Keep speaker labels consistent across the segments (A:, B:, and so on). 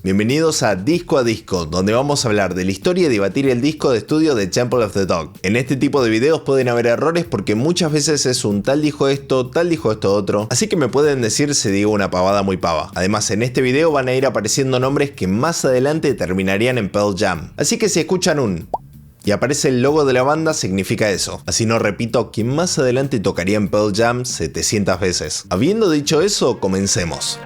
A: Bienvenidos a Disco, donde vamos a hablar de la historia y debatir el disco de estudio de Temple of the Dog. En este tipo de videos pueden haber errores porque muchas veces es un tal dijo esto otro, así que me pueden decir si digo una pavada muy pava. Además, en este video van a ir apareciendo nombres que más adelante terminarían en Pearl Jam, así que si escuchan un y aparece el logo de la banda, significa eso. Así no repito que más adelante tocaría en Pearl Jam 700 veces. Habiendo dicho eso, comencemos.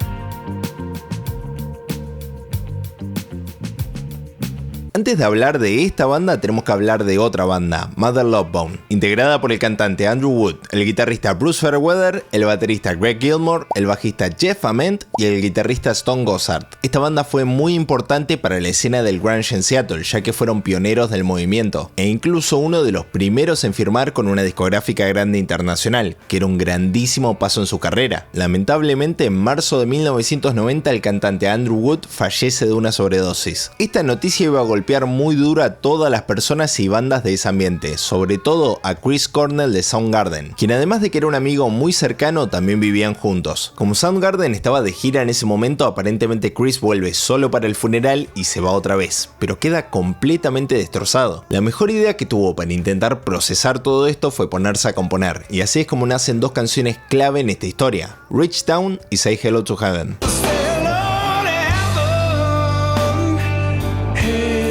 A: Antes de hablar de esta banda, tenemos que hablar de otra banda, Mother Love Bone, integrada por el cantante Andrew Wood, el guitarrista Bruce Fairweather, el baterista Greg Gilmore, el bajista Jeff Ament y el guitarrista Stone Gossard. Esta banda fue muy importante para la escena del grunge en Seattle, ya que fueron pioneros del movimiento, e incluso uno de los primeros en firmar con una discográfica grande internacional, que era un grandísimo paso en su carrera. Lamentablemente, en marzo de 1990, el cantante Andrew Wood fallece de una sobredosis. Esta noticia iba a golpear muy duro a todas las personas y bandas de ese ambiente, sobre todo a Chris Cornell de Soundgarden, quien además de que era un amigo muy cercano, también vivían juntos. Como Soundgarden estaba de gira en ese momento, aparentemente Chris vuelve solo para el funeral y se va otra vez, pero queda completamente destrozado. La mejor idea que tuvo para intentar procesar todo esto fue ponerse a componer, y así es como nacen dos canciones clave en esta historia, Reach Down y Say Hello to Heaven.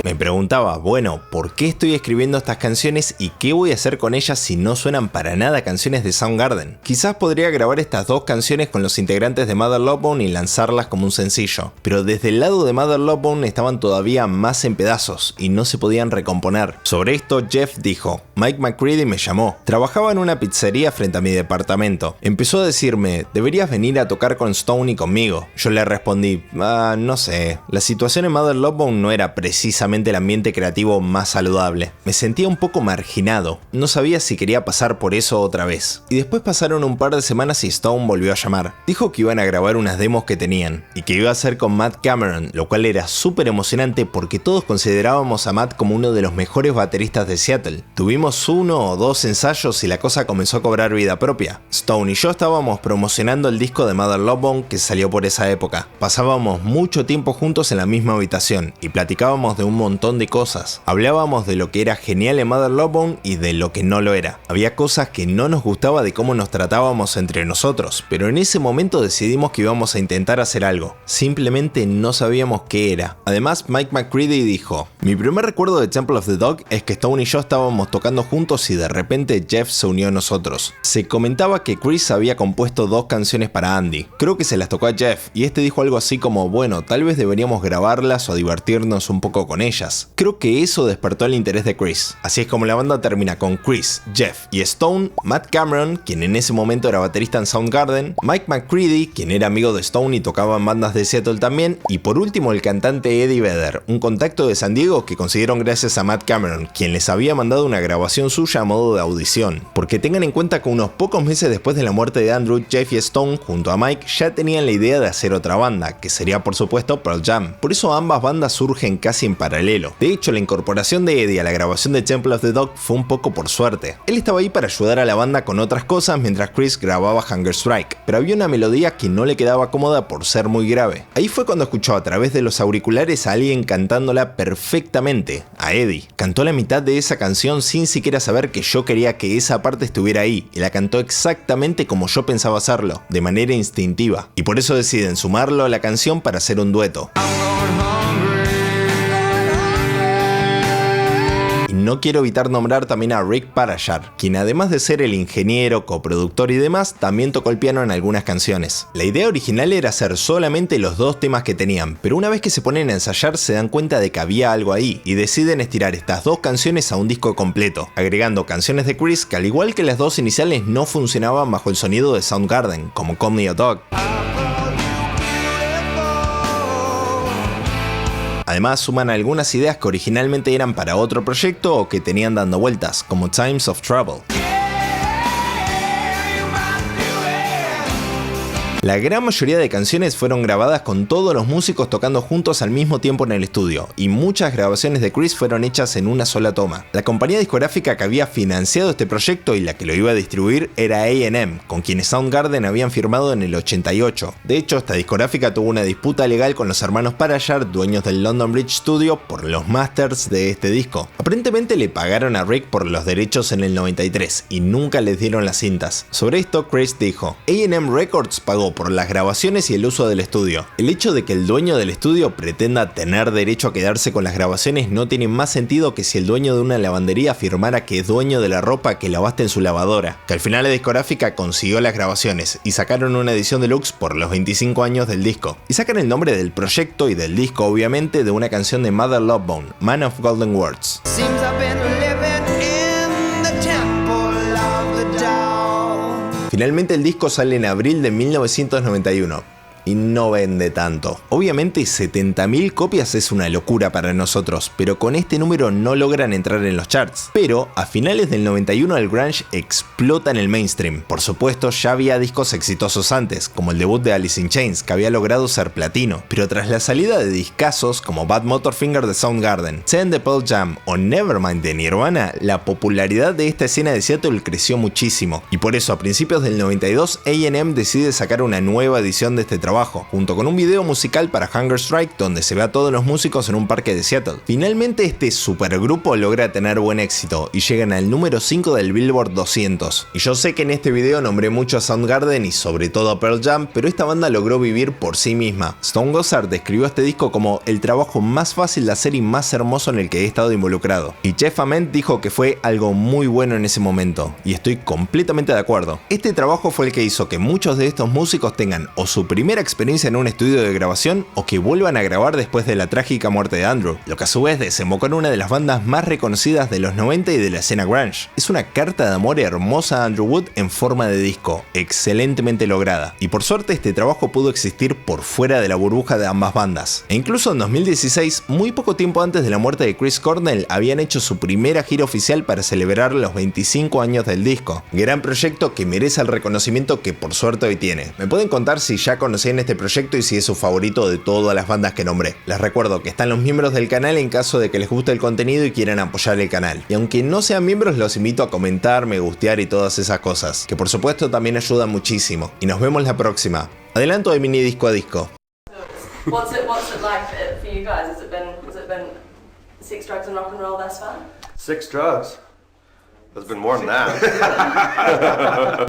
A: Me preguntaba, bueno, ¿por qué estoy escribiendo estas canciones y qué voy a hacer con ellas si no suenan para nada a canciones de Soundgarden? Quizás podría grabar estas dos canciones con los integrantes de Mother Love Bone y lanzarlas como un sencillo, pero desde el lado de Mother Love Bone estaban todavía más en pedazos y no se podían recomponer. Sobre esto Jeff dijo, Mike McCready me llamó, trabajaba en una pizzería frente a mi departamento, empezó a decirme, deberías venir a tocar con Stone y conmigo. Yo le respondí, no sé, la situación en Mother Love Bone no era precisamente el ambiente creativo más saludable. Me sentía un poco marginado, no sabía si quería pasar por eso otra vez. Y después pasaron un par de semanas y Stone volvió a llamar. Dijo que iban a grabar unas demos que tenían, y que iba a hacer con Matt Cameron, lo cual era súper emocionante porque todos considerábamos a Matt como uno de los mejores bateristas de Seattle. Tuvimos uno o dos ensayos y la cosa comenzó a cobrar vida propia. Stone y yo estábamos promocionando el disco de Mother Love Bone que salió por esa época. Pasábamos mucho tiempo juntos en la misma habitación y platicábamos de un montón de cosas. Hablábamos de lo que era genial en Mother Love Bone y de lo que no lo era. Había cosas que no nos gustaba de cómo nos tratábamos entre nosotros, pero en ese momento decidimos que íbamos a intentar hacer algo. Simplemente no sabíamos qué era. Además, Mike McCready dijo, mi primer recuerdo de Temple of the Dog es que Stone y yo estábamos tocando juntos y de repente Jeff se unió a nosotros. Se comentaba que Chris había compuesto dos canciones para Andy. Creo que se las tocó a Jeff y este dijo algo así como, bueno, tal vez deberíamos grabarlas o divertirnos un poco con ellas. Creo que eso despertó el interés de Chris. Así es como la banda termina con Chris, Jeff y Stone, Matt Cameron, quien en ese momento era baterista en Soundgarden, Mike McCready, quien era amigo de Stone y tocaba en bandas de Seattle también, y por último el cantante Eddie Vedder, un contacto de San Diego que consiguieron gracias a Matt Cameron, quien les había mandado una grabación suya a modo de audición. Porque tengan en cuenta que unos pocos meses después de la muerte de Andrew, Jeff y Stone, junto a Mike, ya tenían la idea de hacer otra banda, que sería por supuesto Pearl Jam. Por eso ambas bandas surgen casi en paralelo. De hecho, la incorporación de Eddie a la grabación de Temple of the Dog fue un poco por suerte. Él estaba ahí para ayudar a la banda con otras cosas mientras Chris grababa Hunger Strike, pero había una melodía que no le quedaba cómoda por ser muy grave. Ahí fue cuando escuchó a través de los auriculares a alguien cantándola perfectamente, a Eddie. Cantó la mitad de esa canción sin siquiera saber que yo quería que esa parte estuviera ahí, y la cantó exactamente como yo pensaba hacerlo, de manera instintiva. Y por eso deciden sumarlo a la canción para hacer un dueto. No quiero evitar nombrar también a Rick Parashar, quien además de ser el ingeniero, coproductor y demás, también tocó el piano en algunas canciones. La idea original era hacer solamente los dos temas que tenían, pero una vez que se ponen a ensayar se dan cuenta de que había algo ahí, y deciden estirar estas dos canciones a un disco completo, agregando canciones de Chris que al igual que las dos iniciales no funcionaban bajo el sonido de Soundgarden, como Call Me a Dog. Además suman algunas ideas que originalmente eran para otro proyecto o que tenían dando vueltas, como Times of Trouble. La gran mayoría de canciones fueron grabadas con todos los músicos tocando juntos al mismo tiempo en el estudio, y muchas grabaciones de Chris fueron hechas en una sola toma. La compañía discográfica que había financiado este proyecto y la que lo iba a distribuir era A&M, con quienes Soundgarden habían firmado en el 88. De hecho, esta discográfica tuvo una disputa legal con los hermanos Parashar, dueños del London Bridge Studio, por los masters de este disco. Aparentemente le pagaron a Rick por los derechos en el 93 y nunca les dieron las cintas. Sobre esto, Chris dijo: A&M Records pagó por las grabaciones y el uso del estudio. El hecho de que el dueño del estudio pretenda tener derecho a quedarse con las grabaciones no tiene más sentido que si el dueño de una lavandería afirmara que es dueño de la ropa que lavaste en su lavadora. Que al final la discográfica consiguió las grabaciones y sacaron una edición deluxe por los 25 años del disco. Y sacan el nombre del proyecto y del disco, obviamente, de una canción de Mother Love Bone, Man of Golden Words. Finalmente el disco sale en abril de 1991. Y no vende tanto. Obviamente 70.000 copias es una locura para nosotros, pero con este número no logran entrar en los charts. Pero a finales del 91 el grunge explota en el mainstream. Por supuesto ya había discos exitosos antes, como el debut de Alice in Chains, que había logrado ser platino. Pero tras la salida de discazos como Bad Motorfinger de Soundgarden, Ten de Pearl Jam o Nevermind de Nirvana, la popularidad de esta escena de Seattle creció muchísimo. Y por eso a principios del 92 A&M decide sacar una nueva edición de este trabajo, junto con un video musical para Hunger Strike donde se ve a todos los músicos en un parque de Seattle. Finalmente este supergrupo logra tener buen éxito y llegan al número 5 del Billboard 200. Y yo sé que en este video nombré mucho a Soundgarden y sobre todo a Pearl Jam, pero esta banda logró vivir por sí misma. Stone Gossard describió este disco como el trabajo más fácil de hacer y más hermoso en el que he estado involucrado. Y Jeff Ament dijo que fue algo muy bueno en ese momento, y estoy completamente de acuerdo. Este trabajo fue el que hizo que muchos de estos músicos tengan o su primera experiencia en un estudio de grabación o que vuelvan a grabar después de la trágica muerte de Andrew, lo que a su vez desembocó en una de las bandas más reconocidas de los 90 y de la escena grunge. Es una carta de amor hermosa a Andrew Wood en forma de disco, excelentemente lograda, y por suerte este trabajo pudo existir por fuera de la burbuja de ambas bandas. E incluso en 2016, muy poco tiempo antes de la muerte de Chris Cornell, habían hecho su primera gira oficial para celebrar los 25 años del disco. Gran proyecto que merece el reconocimiento que por suerte hoy tiene. Me pueden contar si ya conocían este proyecto y si es su favorito de todas las bandas que nombré. Les recuerdo que están los miembros del canal en caso de que les guste el contenido y quieran apoyar el canal. Y aunque no sean miembros, los invito a comentar, me gustear y todas esas cosas, que por supuesto también ayudan muchísimo. Y nos vemos la próxima. Adelanto de mini disco a disco.
B: What's it like for you guys? Has it been 6 drugs and rock and roll thus far?
C: 6 drugs? There's been more than that.